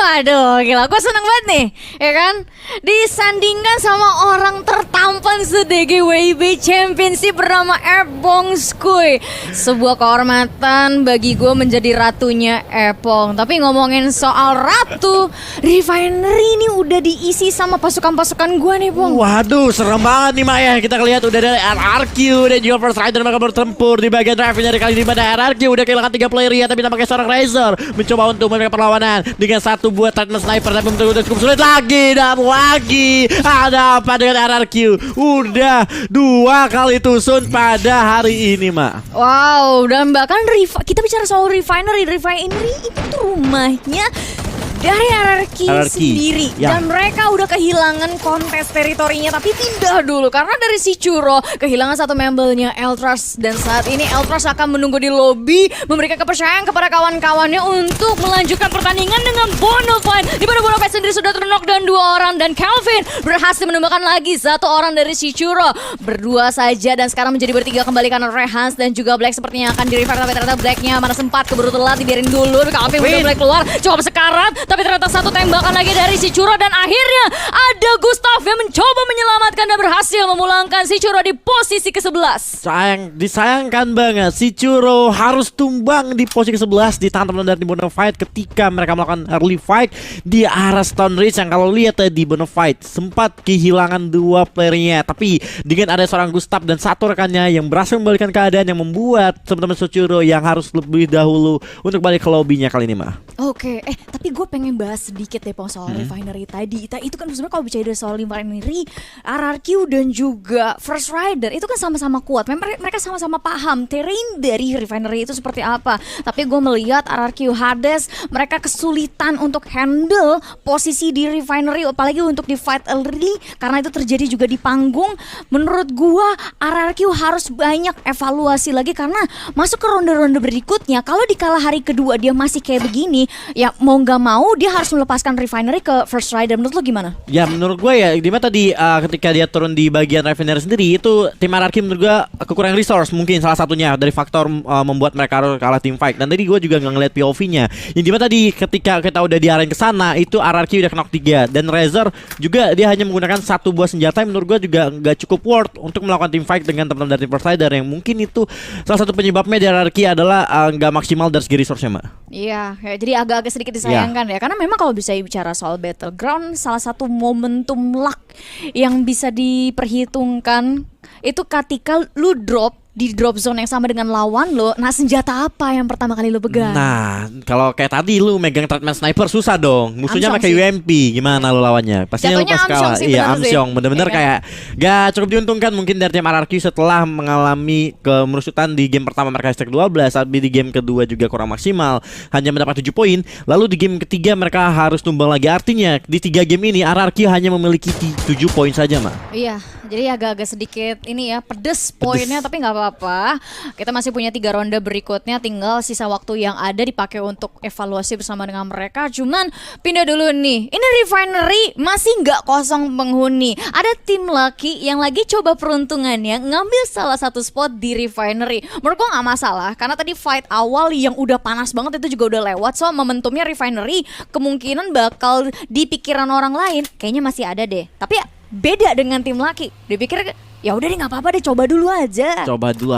Waduh, gila, gue seneng banget nih, ya kan? Disandingkan sama orang tertampan se-DGWIB Championship bernama Epong Skuy. Sebuah kehormatan bagi gue menjadi ratunya Epong. Tapi ngomongin soal ratu, Refinery ini udah diisi sama pasukan-pasukan gue nih, Pong. Waduh, serem banget nih Maya. Kita lihat udah ada RRQ dan juga First Rider mereka bertempur di bagian Refinery kali ini, mana RRQ udah kehilangan 3 player ya, tapi tampaknya seorang Razor mencoba untuk memulai perlawanan dengan satu buah treatment sniper, tapi udah cukup sulit lagi dan lagi. Ada apa dengan RRQ? Udah 2 kali tusun pada hari ini, Mak. Wow, dan bahkan kita bicara soal Refinery itu tuh rumahnya dari RRQ sendiri ya. Dan mereka udah kehilangan kontes teritorinya, tapi pindah dulu karena dari si Churro kehilangan satu membernya Eltras. Dan saat ini Eltras akan menunggu di lobby, memberikan kepercayaan kepada kawan-kawannya untuk melanjutkan pertandingan dengan Bonafide. Di mana Bonafide sendiri sudah terknockdown 2 orang dan Calvin berhasil menemukan lagi 1 orang dari si Churro. Berdua saja dan sekarang menjadi bertiga kembali karena Rehans dan juga Black sepertinya akan di-revive, tapi ternyata Blacknya mana sempat keburu telat, dibiarin dulu. Calvin udah mulai keluar, coba sekarat, tapi ternyata satu tembakan lagi dari si Churro dan akhirnya ada Gustav yang mencoba menyelamatkan dan berhasil memulangkan si Churro di posisi ke-11. Disayangkan banget si Churro harus tumbang di posisi ke-11 ditahan teman dari Bonafide ketika mereka melakukan early fight di arah Stone Ridge, yang kalau lihat tadi Bonafide sempat kehilangan 2 playernya, tapi dengan ada seorang Gustav dan satu rekannya yang berhasil membalikkan keadaan yang membuat teman-teman Churro yang harus lebih dahulu untuk balik ke lobbynya kali ini, Mah. Oke, tapi gue pengen bahas sedikit deh Pong soal Refinery tadi. Itu kan sebenarnya kalau bicara dari soal Refinery, RRQ dan juga First Rider itu kan sama-sama kuat. Mereka sama-sama paham terrain dari Refinery itu seperti apa. Tapi gue melihat RRQ Hades mereka kesulitan untuk handle posisi di Refinery, apalagi untuk di fight early karena itu terjadi juga di panggung. Menurut gue RRQ harus banyak evaluasi lagi karena masuk ke ronde-ronde berikutnya. Kalau di kala hari kedua dia masih kayak begini, ya mau nggak mau dia harus melepaskan Refinery ke First Rider. Menurut lo gimana? Ya menurut gue ya dimana tadi ketika dia turun di bagian Refinery sendiri itu tim RRQ menurut gue kekurangan resource mungkin salah satunya dari faktor membuat mereka harus kalah tim fight. Dan tadi gue juga nggak ngeliat POV-nya. Yang dimana tadi ketika kita udah diarahin ke sana itu RRQ udah knock 3 dan Razor juga dia hanya menggunakan 1 buah senjata yang menurut gue juga nggak cukup worth untuk melakukan tim fight dengan teman-teman dari First Rider, yang mungkin itu salah satu penyebabnya dari RRQ adalah nggak maksimal dari segi resource-nya, Mbak. Iya, jadi agak-agak sedikit disayangkan ya. Karena memang kalau bisa bicara soal Battleground, salah satu momentum luck yang bisa diperhitungkan itu ketika lu di drop zone yang sama dengan lawan lo. Nah, senjata apa yang pertama kali lo pegang? Nah, kalau kayak tadi lu megang treatment sniper susah dong. Musuhnya pakai UMP, gimana lu lawannya? Pastinya lu pas kalah. Iya, Amsyong. Bener-bener kayak gak cukup diuntungkan mungkin dari tim RRQ setelah mengalami kemerusutan di game pertama mereka stack 12, tapi di game kedua juga kurang maksimal, hanya mendapat 7 poin. Lalu di game ketiga mereka harus tumbang lagi. Artinya di 3 game ini RRQ hanya memiliki 7 poin saja, Mak. Iya, jadi agak-agak sedikit ini ya, pedes poinnya, tapi nggak apa-apa. Kita masih punya 3 ronde berikutnya, tinggal sisa waktu yang ada dipakai untuk evaluasi bersama dengan mereka. Cuman pindah dulu nih, ini Refinery masih nggak kosong penghuni. Ada tim Lucky yang lagi coba peruntungannya ngambil salah satu spot di Refinery. Menurut gue nggak masalah, karena tadi fight awal yang udah panas banget itu juga udah lewat. So momentumnya Refinery kemungkinan bakal di pikiran orang lain kayaknya masih ada deh. Tapi ya beda dengan tim Lucky, dipikir ya udah deh nggak apa-apa deh, coba dulu aja.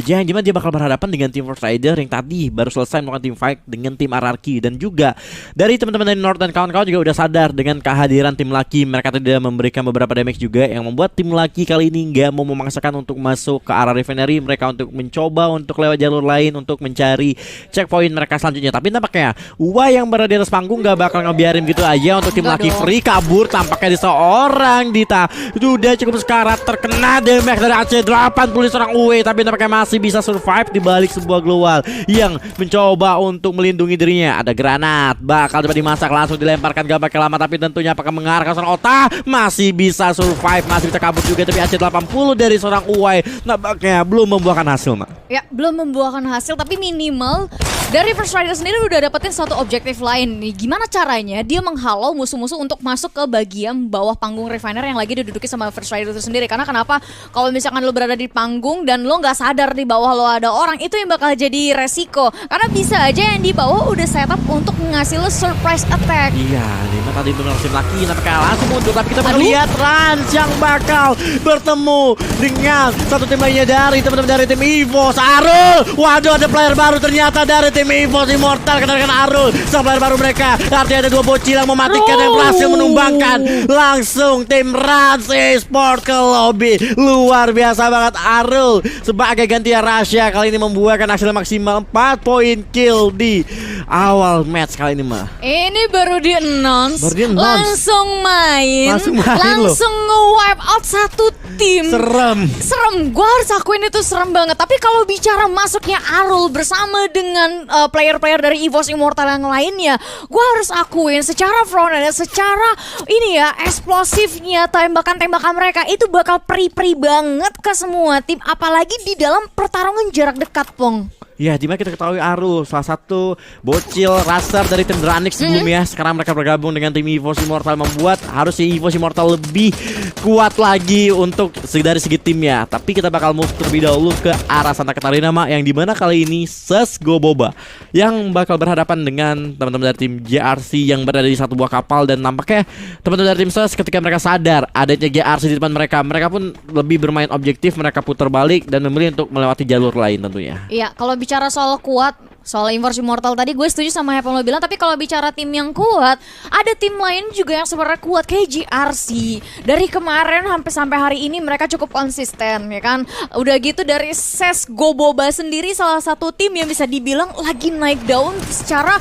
Yang dimana dia bakal berhadapan dengan tim First Rider yang tadi baru selesai melakukan tim fight dengan tim RRQ. Dan juga dari teman-teman dari North dan kawan-kawan juga udah sadar dengan kehadiran tim Lucky. Mereka tidak memberikan beberapa damage juga yang membuat tim Lucky kali ini nggak mau memaksakan untuk masuk ke arah Refinery. Mereka untuk mencoba untuk lewat jalur lain untuk mencari checkpoint mereka selanjutnya. Tapi nampaknya Uwa yang berada di atas panggung gak bakal ngebiarin gitu aja untuk tim Lucky free kabur. Tampaknya di seorang Dita udah cukup sekarat, terkena damage dari AC80 seorang Uwe, tapi nampaknya masih bisa survive di balik sebuah global yang mencoba untuk melindungi dirinya. Ada granat bakal dapat dimasak, langsung dilemparkan gak pakai lama, tapi tentunya apakah mengarahkan seorang Ota masih bisa survive, masih bisa kabur juga, tapi AC80 dari seorang Uwe nampaknya belum membuahkan hasil, Mak. Ya, belum membuahkan hasil, tapi minimal dari First Rider sendiri udah dapetin satu objektif lain nih. Gimana caranya dia menghalau musuh-musuh untuk masuk ke bagian bawah panggung Refiner yang lagi diduduki sama First Rider itu sendiri. Karena kenapa? kalau misalkan lo berada di panggung dan lo nggak sadar di bawah lo ada orang, itu yang bakal jadi resiko. Karena bisa aja yang di bawah udah setup untuk ngasih lo surprise attack. Iya, Lima tadi benar tim laki, tapi langsung mundur. Tapi kita bakal lihat Rans yang bakal bertemu dengan satu tim lainnya dari teman-teman dari tim EVOS. Arul, waduh ada player baru ternyata dari tim EVOS Immortal. Kenalkan Arul, sang player baru mereka. Artinya ada dua bocil yang mematikan yang berhasil menumbangkan langsung tim Rans Esports ke lobby. Luar biasa banget Arul sebagai gantian Rasya kali ini membuahkan hasil maksimal 4 poin kill di awal match kali ini mah. Ini baru di-announce, langsung main, langsung nge-wipe out satu tim. Serem, gue harus akuin itu serem banget. Tapi kalau bicara masuknya Arul bersama dengan player-player dari EVOS Immortal yang lainnya, gue harus akuin secara front end, secara ini ya, eksplosifnya tembakan-tembakan mereka itu bakal pri-pri banget ke semua tim, apalagi di dalam pertarungan jarak dekat, Pong. Ya, dimana kita ketahui Arul salah satu bocil raster dari tim Dranix sebelumnya. Sekarang mereka bergabung dengan tim EVOS Immortal, membuat harusnya EVOS Immortal lebih kuat lagi untuk dari segi timnya. Tapi kita bakal move terlebih dahulu ke arah Santa Catarina yang dimana kali ini CSGO Boba yang bakal berhadapan dengan teman-teman dari tim JRC yang berada di satu buah kapal. Dan nampaknya teman-teman dari tim CES ketika mereka sadar adanya JRC di depan mereka, mereka pun lebih bermain objektif. Mereka putar balik dan memilih untuk melewati jalur lain tentunya. Iya, kalau bicara soal kuat, soal EVOS Immortal tadi gue setuju sama yang lo bilang. Tapi kalau bicara tim yang kuat, ada tim lain juga yang sebenarnya kuat kayak JRC. Dari kemarin sampai hari ini mereka cukup konsisten ya kan. Udah gitu dari CSGO Boba sendiri salah satu tim yang bisa dibilang lagi naik daun secara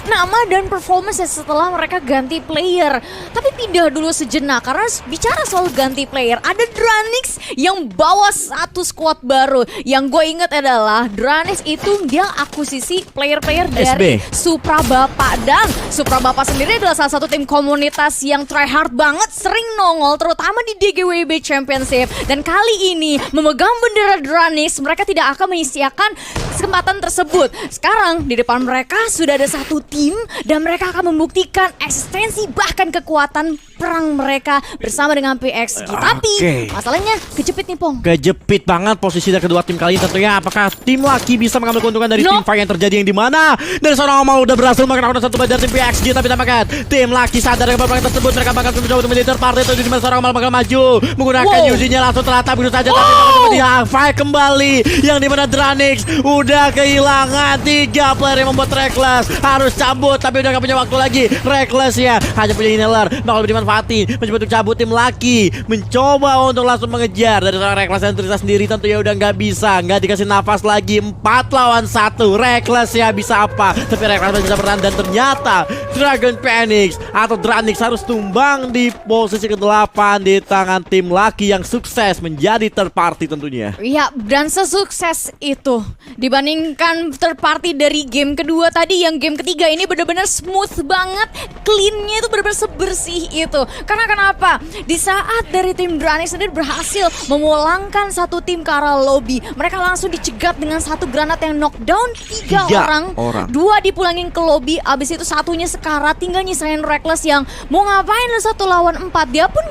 nama dan performance setelah mereka ganti player. Tapi pindah dulu sejenak karena bicara soal ganti player, ada Dranix yang bawa satu squad baru. Yang gue inget adalah Dranix itu dia akuisisi player-player dari Supra Bapak. Dan Supra Bapak sendiri adalah salah satu tim komunitas yang try hard banget, sering nongol terutama di DGWB Championship. Dan kali ini memegang bendera Dranix, mereka tidak akan menyia-nyiakan kesempatan tersebut. Sekarang di depan mereka sudah ada satu tim dan mereka akan membuktikan eksistensi bahkan kekuatan perang mereka bersama dengan PXG. Tapi masalahnya kejepit nih, Pong. Kejepit banget posisi dari kedua tim kali ini tentunya. Apakah tim laki bisa mengambil keuntungan dari tim fight yang terjadi yang dimana dari seorang Omal udah berhasil mengalahkan satu dari tim PXG. Tapi tampaknya tim laki sadar dengan perang tersebut, mereka bakal mencoba untuk menjadi third party. Itu dimana seorang Omal bakal maju menggunakan Yuzi-nya langsung terlatap begitu saja. Tapi bakal fight kembali yang dimana Dranix udah kehilangan 3 player yang membuat Reckless harus cabut, tapi udah gak punya waktu lagi. Reckless ya hanya punya inhaler, bakal lebih dimanfaatin, mencoba untuk cabut. Tim laki mencoba untuk langsung mengejar dari seorang Reckless dan Trista sendiri. Tentunya udah gak bisa, gak dikasih nafas lagi. 4 lawan 1 Reckless ya bisa apa, tapi Reckless bisa bertahan. Dan ternyata Dragon Phoenix atau Dranix harus tumbang di posisi ke-8 di tangan tim laki yang sukses menjadi third party tentunya. Iya, dan sesukses itu dibandingkan third party dari game kedua tadi, yang game ketiga ini benar-benar smooth banget, cleannya itu benar-benar sebersih itu. Karena kenapa? Di saat dari tim Dranix sendiri berhasil memulangkan satu tim ke arah lobby, mereka langsung dicegat dengan satu granat yang knockdown 3 orang. 2 dipulangin ke lobby, abis itu satunya sekarat, tinggal nyisain Reckless yang mau ngapain lu 1 lawan 4. Dia pun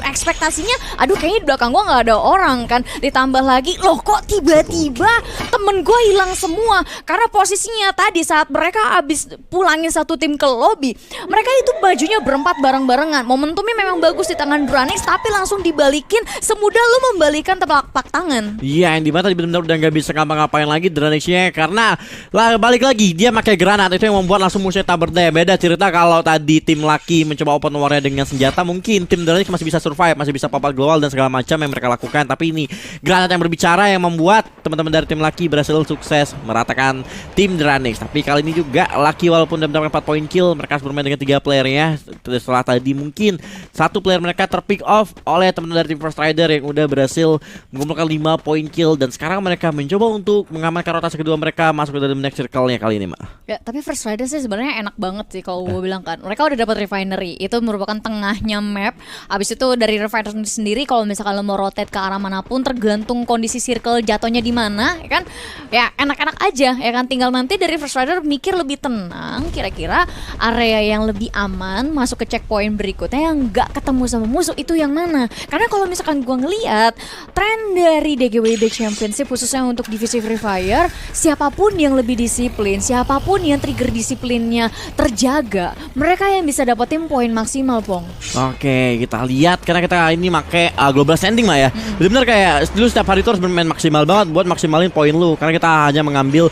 ekspektasinya, aduh kayaknya di belakang gua nggak ada orang kan. Ditambah lagi, loh kok tiba-tiba temen gue hilang semua. Karena posisinya tadi saat mereka abis pulangin satu tim ke lobby, mereka itu bajunya berempat bareng-barengan. Momentumnya memang bagus di tangan Dranix, tapi langsung dibalikin semudah lu membalikan telapak tangan. Iya, yang dimana benar-benar udah gak bisa ngapa-ngapain lagi Dranixnya, karena balik lagi dia pakai granat. Itu yang membuat langsung musuhnya tak berdaya. Beda cerita kalau tadi tim laki mencoba open warnya dengan senjata, mungkin tim Dranix masih bisa survive, masih bisa papa global dan segala macam yang mereka lakukan. Tapi ini granat yang berbicara yang membuat teman-teman dari tim laki berhasil sukses meratakan tim Dranix. Tapi kali ini juga laki walaupun udah mendapatkan 4 poin kill, mereka harus bermain dengan 3 playernya. Setelah tadi mungkin satu player mereka terpick off oleh teman-teman dari tim First Rider yang udah berhasil mengumpulkan 5 poin kill. Dan sekarang mereka mencoba untuk mengamankan rotasi kedua mereka masuk ke dalam next circle-nya kali ini, Mak. Ya, tapi First Rider sih sebenarnya enak banget sih kalau gue bilang kan. Mereka udah dapat refinery, itu merupakan tengahnya map. Habis itu dari refinery sendiri kalau misalkan lo mau rotate ke arah manapun tergantung kondisi circle jatuhnya di mana, ya kan? Ya enak-enak aja, ya kan? Tinggal nanti dari First Rider mikir lebih tenang, kira-kira area yang lebih aman masuk ke checkpoint berikutnya sebenarnya nggak ketemu sama musuh itu yang mana. Karena kalau misalkan gue ngeliat tren dari DGWB Championship khususnya untuk divisi Free Fire, siapapun yang lebih disiplin, siapapun yang trigger disiplinnya terjaga, mereka yang bisa dapetin poin maksimal, Pong. Oke, kita lihat karena kita ini make global standing mah ya. Benar-benar kayak dulu setiap hari itu harus bermain maksimal banget buat maksimalin poin lu. Karena kita hanya mengambil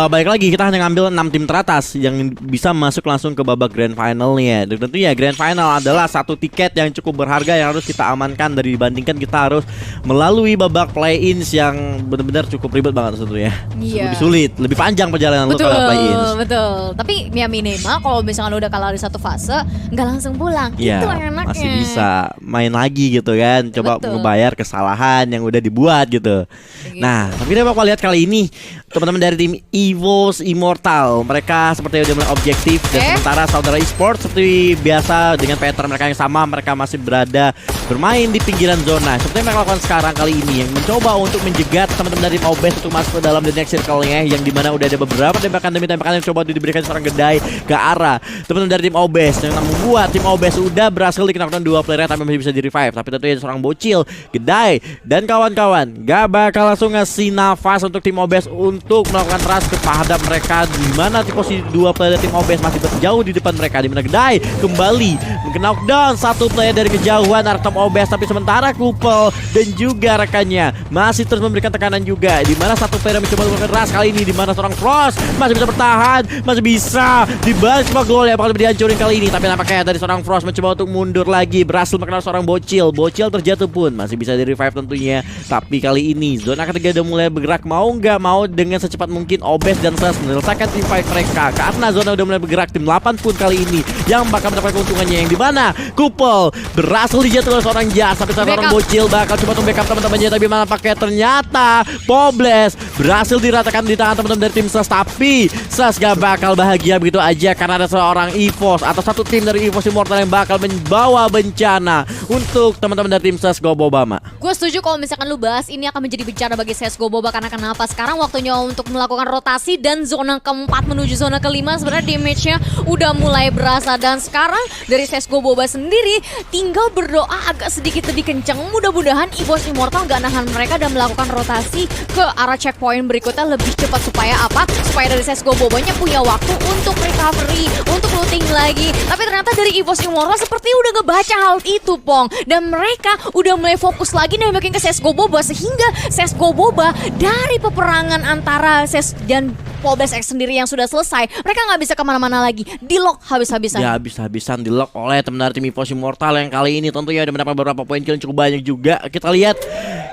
balik lagi kita hanya ngambil 6 tim teratas yang bisa masuk langsung ke babak grand finalnya. Dan tentunya grand final adalah satu tiket yang cukup berharga yang harus kita amankan dari dibandingkan kita harus melalui babak play-ins yang benar-benar cukup ribet banget tentunya. Iya. Lebih sulit, lebih panjang perjalanan lu kalau play-ins. Betul. Tapi ya minimal kalau misalkan udah kalah di satu fase, nggak langsung pulang. Iya, Itu enaknya. masih bisa main lagi gitu kan. Coba Betul. ngebayar kesalahan yang udah dibuat gitu. Nah, tapi kita bakal lihat kali ini teman-teman dari tim EVOS Immortal, mereka seperti udah mulai objektif dan sementara saudara esports seperti biasa dengan pattern mereka yang sama, mereka masih berada bermain di pinggiran zona. Seperti yang mereka lakukan sekarang kali ini yang mencoba untuk menjegat teman-teman dari tim OBES untuk masuk ke dalam the next circle-nya, yang dimana udah ada beberapa tembakan demi tembakan yang coba diberikan seorang Gedai ke arah teman-teman dari tim OBES yang membuat tim OBES udah berhasil dikenakan 2 player tapi masih bisa di revive. Tapi tentunya seorang bocil Gedai dan kawan-kawan gak bakal langsung ngasih nafas untuk tim OBES untuk melakukan rush kepada mereka, di mana posisi 2 player tim OBES masih berjauh di depan mereka, di mana Gedai kembali knockdown 1 player dari kejauhan arah tim OBES. Tapi sementara Kupel dan juga rekannya masih terus memberikan tekanan juga, di mana 1 player mencoba melakukan rush kali ini, di mana seorang Frost masih bisa bertahan, masih bisa dibalik semua gol yang bakal dihancurin kali ini. Tapi nampaknya dari seorang Frost mencoba untuk mundur lagi, berhasil mengenal seorang bocil terjatuh pun masih bisa di revive tentunya. Tapi kali ini zona ketiga udah mulai bergerak, mau nggak mau dengan secepat mungkin OBES dan SES menyelesaikan tim fight mereka, karena zona udah mulai bergerak. Tim 8 pun kali ini yang bakal mendapatkan keuntungannya, yang dimana Kupel berhasil dijatuhkan oleh seorang Jas, tapi seorang bocil bakal coba untuk backup teman-temannya, tapi mana pakai ternyata Pobles berhasil diratakan di tangan teman-teman dari tim SES. Tapi SES gak bakal bahagia begitu aja karena ada seorang EVOS atau satu tim dari EVOS Immortal yang bakal membawa bencana untuk teman-teman dari tim CSGO Boba. Gue setuju kalau misalkan lu bahas ini akan menjadi bencana bagi CSGO Boba. Karena kenapa? Sekarang waktunya untuk melakukan rotasi dan zona keempat menuju zona kelima sebenarnya damage-nya udah mulai berasa. Dan sekarang dari CSGO Boba sendiri tinggal berdoa agak sedikit lebih kencang. Mudah-mudahan EVOS Immortal gak nahan mereka dan melakukan rotasi ke arah checkpoint berikutnya lebih cepat. Supaya apa? Supaya dari CSGO Bobanya punya waktu untuk recovery, untuk looting lagi. Tapi ternyata dari EVOS Immortal seperti udah ngebaca hal itu, Pong. Dan mereka udah mulai fokus lagi nembakin ke CSGO Boba, sehingga CSGO Boba dari peperangan antara CES dan Pobles X sendiri yang sudah selesai, mereka nggak bisa kemana-mana lagi, di lock habis-habisan. Ya habis-habisan di lock oleh teman dari tim EVOS Immortal yang kali ini tentunya udah mendapat beberapa poin kill cukup banyak juga. Kita lihat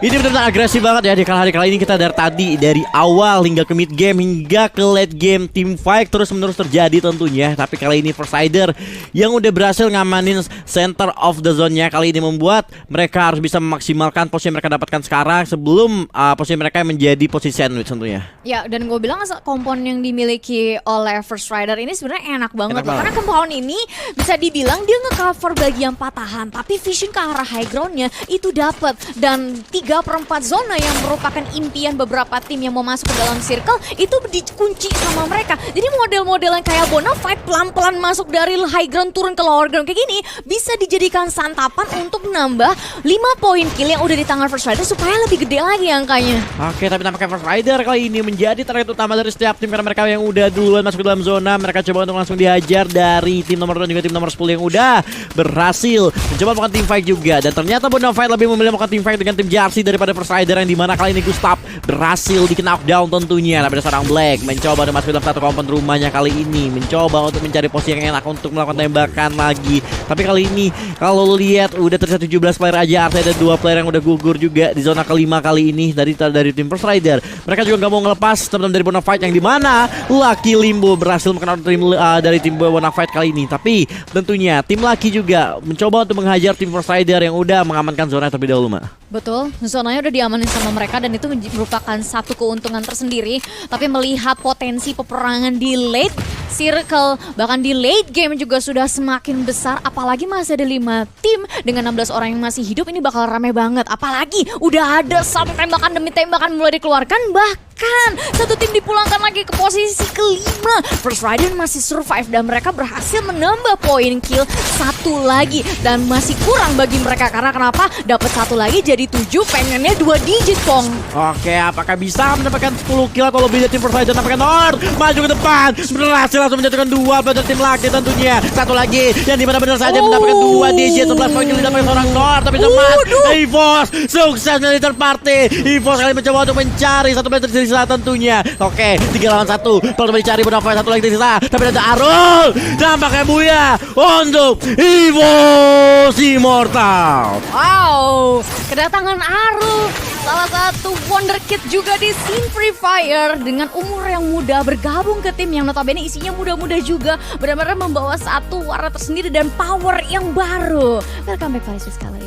ini benar-benar agresif banget ya di hari kali ini. Kita dari tadi dari awal hingga ke mid game hingga ke late game team fight terus-menerus terjadi tentunya. Tapi kali ini First Rider yang udah berhasil ngamanin center of the zone-nya kali ini membuat mereka harus bisa memaksimalkan posisi yang mereka dapatkan sekarang sebelum posisi mereka menjadi posisi sandwich tentunya. Ya, dan gue bilang kompon yang dimiliki oleh First Rider ini sebenarnya enak banget loh. Karena kompon ini bisa dibilang dia nge-cover bagian patahan, tapi vision ke arah high ground-nya itu dapat. Dan 3/4 zona yang merupakan impian beberapa tim yang mau masuk ke dalam circle itu dikunci sama mereka. Jadi model-model yang kayak Bonafide pelan-pelan masuk dari high ground turun ke lower ground kayak gini bisa dijadikan santapan untuk nambah 5 poin kill yang udah di tangan First Rider supaya lebih gede lagi angkanya. Oke, tapi tampaknya First Rider kali ini menjadi target utama dari setiap tim karena mereka yang udah duluan masuk ke dalam zona. Mereka coba untuk langsung dihajar dari tim nomor 2 juga tim nomor 10 yang udah berhasil mencoba melakukan team fight juga. Dan ternyata Bonafide lebih memilih melakukan team fight dengan tim JRC daripada First Rider, yang dimana kali ini Gustav berhasil di knockdown tentunya. Tapi ada seorang Black mencoba untuk masuk ke dalam satu komponen rumahnya kali ini, mencoba untuk mencari posisi yang enak untuk melakukan tembakan lagi. Tapi kali ini kalau lu lihat udah tersisa 17 player aja, artinya ada 2 player yang udah gugur juga di zona kelima kali ini dari tim First Rider. Mereka juga nggak mau ngelepas teman-teman dari Bonafide, yang dimana Lucky Limbo berhasil mengenal tim dari tim Bonafide kali ini. Tapi tentunya tim Lucky juga mencoba untuk menghajar tim First Rider yang udah mengamankan zona terlebih dahulu, Mak. Betul, zonanya udah diamanin sama mereka dan itu merupakan satu keuntungan tersendiri. Tapi melihat potensi peperangan di late, circle, bahkan di late game juga sudah semakin besar. Apalagi masih ada 5 tim dengan 16 orang yang masih hidup, ini bakal rame banget. Apalagi udah ada satu tembakan demi tembakan mulai dikeluarkan, bahkan satu tim dipulangkan lagi ke posisi kelima. First Rider masih survive dan mereka berhasil menambah poin kill satu lagi, dan masih kurang bagi mereka karena kenapa? Dapat satu lagi jadi 7, pengennya 2 digit, Pong. Oke, apakah bisa mendapatkan 10 kill atau lebih dari tim First Rider? Tampaknya Nord maju ke depan, berhasil langsung menjatuhkan 2 pada tim laki tentunya. Satu lagi yang dimana benar saja mendapatkan 2 digit, 11 poin kill didapat seorang Nord, tapi teman EVOS sukses militer party. EVOS kali mencoba untuk mencari satu player tersisa tentunya. Oke, 3 lawan 1. Kalau mencari Bonafide satu lagi tersisa, tapi ada Arul. Nampaknya Buya untuk EVOS Immortal. Wow, kedatangan Arul, salah satu wonderkid juga di scene Free Fire dengan umur yang muda bergabung ke tim yang notabene isinya muda-muda juga, benar-benar membawa satu warna tersendiri dan power yang baru. Welcome back Valisys kalian.